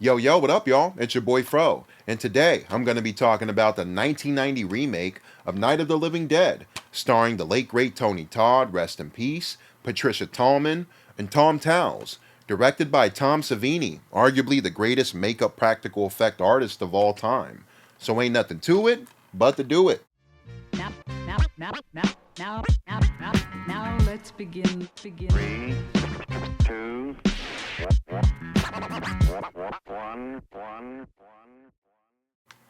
Yo, yo, what up, y'all? It's your boy Fro, and today I'm going to be talking about the 1990 remake of Night of the Living Dead, starring the late great Tony Todd, rest in peace, Patricia Tallman, and Tom Towles, directed by Tom Savini, arguably the greatest makeup practical effect artist of all time. So ain't nothing to it but to do it. Now, now, now, now, now, let's begin. Three, two, one.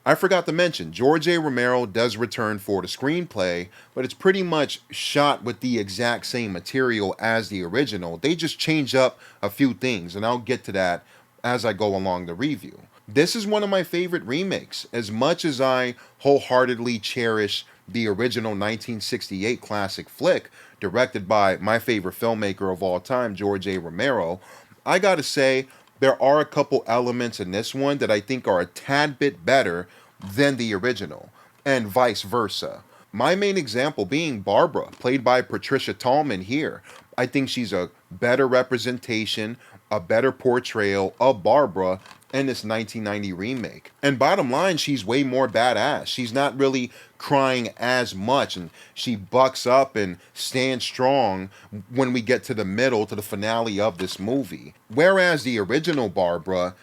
I forgot to mention, George A. Romero does return for the screenplay, but it's pretty much shot with the exact same material as the original. They just change up a few things, and I'll get to that as I go along the review. This is one of my favorite remakes. As much as I wholeheartedly cherish the original 1968 classic flick, directed by my favorite filmmaker of all time, George A. Romero, I gotta say, there are a couple elements in this one that I think are a tad bit better than the original, and vice versa. My main example being Barbara, played by Patricia Tallman here. I think she's a better representation, a better portrayal of Barbara in this 1990 remake. And bottom line, she's way more badass. She's not really crying as much, and she bucks up and stands strong when we get to the middle, to the finale of this movie. Whereas the original Barbara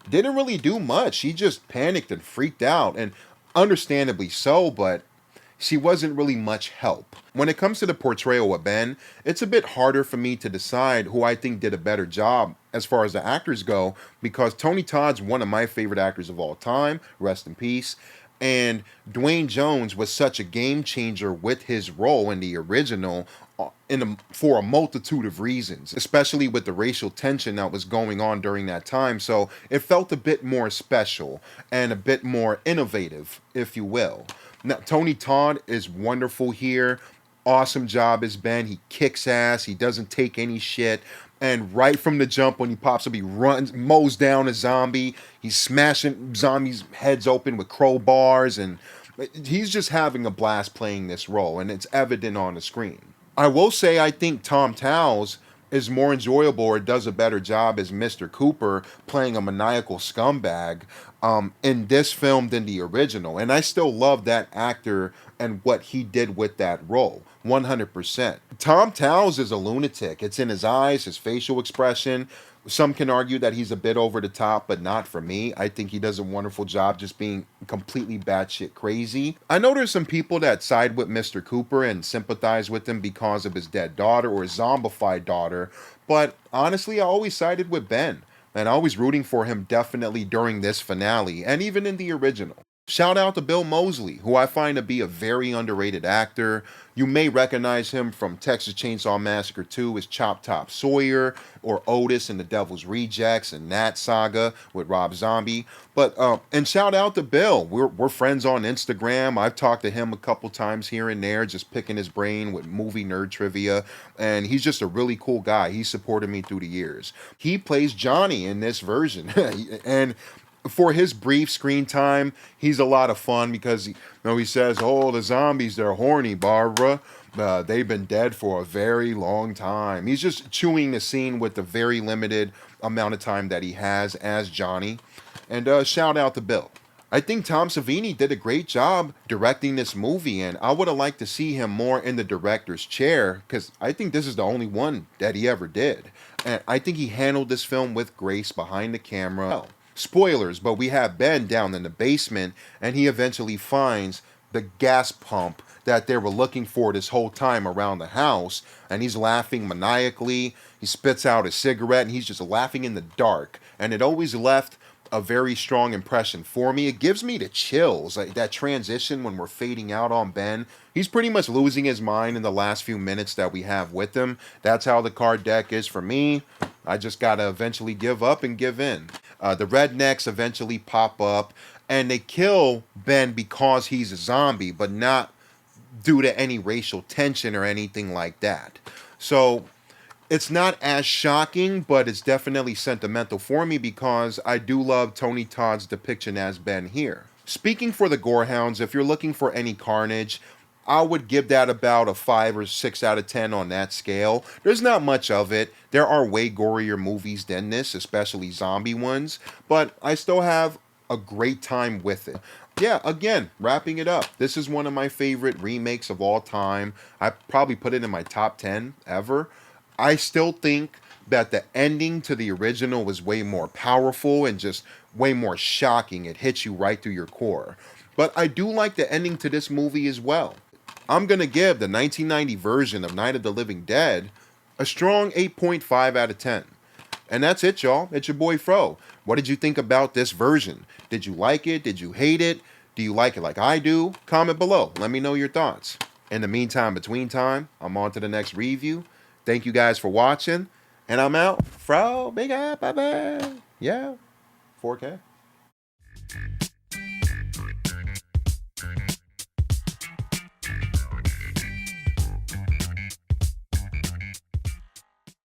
didn't really do much. She just panicked and freaked out, and understandably so, but she wasn't really much help. When it comes to the portrayal of Ben, it's a bit harder for me to decide who I think did a better job as far as the actors go, because Tony Todd's one of my favorite actors of all time, rest in peace, and Dwayne Jones was such a game changer with his role in the original for a multitude of reasons, especially with the racial tension that was going on during that time. So it felt a bit more special and a bit more innovative, if you will. Now, Tony Todd is wonderful here. Awesome job as Ben. He kicks ass. He doesn't take any shit. And right from the jump, when he pops up, he runs, mows down a zombie. He's smashing zombies' heads open with crowbars, and he's just having a blast playing this role, and it's evident on the screen. I will say I think Tom Towles is more enjoyable, or does a better job as Mr. Cooper, playing a maniacal scumbag in this film than the original. And I still love that actor and what he did with that role, 100%. Tom Towles is a lunatic. It's in his eyes, his facial expression. Some can argue that he's a bit over the top, but not for me. I think he does a wonderful job just being completely batshit crazy. I know there's some people that side with Mr. Cooper and sympathize with him because of his dead daughter or his zombified daughter, but honestly, I always sided with Ben, and I was rooting for him definitely during this finale, and even in the original. Shout out to Bill Moseley, who I find to be a very underrated actor. You may recognize him from Texas Chainsaw Massacre 2 as Chop Top Sawyer, or Otis in The Devil's Rejects and Nat Saga with Rob Zombie. And shout out to Bill. We're friends on Instagram. I've talked to him a couple times here and there, just picking his brain with movie nerd trivia. And he's just a really cool guy. He supported me through the years. He plays Johnny in this version. And for his brief screen time, he's a lot of fun because he says, "Oh, the zombies, they're horny, Barbara. They've been dead for a very long time." He's just chewing the scene with the very limited amount of time that he has as Johnny. And shout out to Bill. I think Tom Savini did a great job directing this movie, and I would have liked to see him more in the director's chair, because I think this is the only one that he ever did. And I think he handled this film with grace behind the camera. Spoilers, but we have Ben down in the basement, and he eventually finds the gas pump that they were looking for this whole time around the house, and he's laughing maniacally. He spits out a cigarette, and he's just laughing in the dark, and it always left a very strong impression for me. It gives me the chills, like that transition when we're fading out on Ben. He's pretty much losing his mind in the last few minutes that we have with him. That's how the card deck is for me. I just gotta eventually give up and give in. The rednecks eventually pop up, and they kill Ben because he's a zombie, but not due to any racial tension or anything like that. So it's not as shocking, but it's definitely sentimental for me because I do love Tony Todd's depiction as Ben here. Speaking for the Gorehounds, if you're looking for any carnage, I would give that about a 5 or 6 out of 10 on that scale. There's not much of it. There are way gorier movies than this, especially zombie ones, but I still have a great time with it. Yeah, again, wrapping it up. This is one of my favorite remakes of all time. I probably put it in my top 10 ever. I still think that the ending to the original was way more powerful and just way more shocking. It hits you right through your core. But I do like the ending to this movie as well. I'm going to give the 1990 version of Night of the Living Dead a strong 8.5 out of 10. And that's it, y'all. It's your boy Fro. What did you think about this version? Did you like it? Did you hate it? Do you like it like I do? Comment below. Let me know your thoughts. In the meantime, between time, I'm on to the next review. Thank you guys for watching. And I'm out. Fro, big up, bye bye. Yeah, 4K.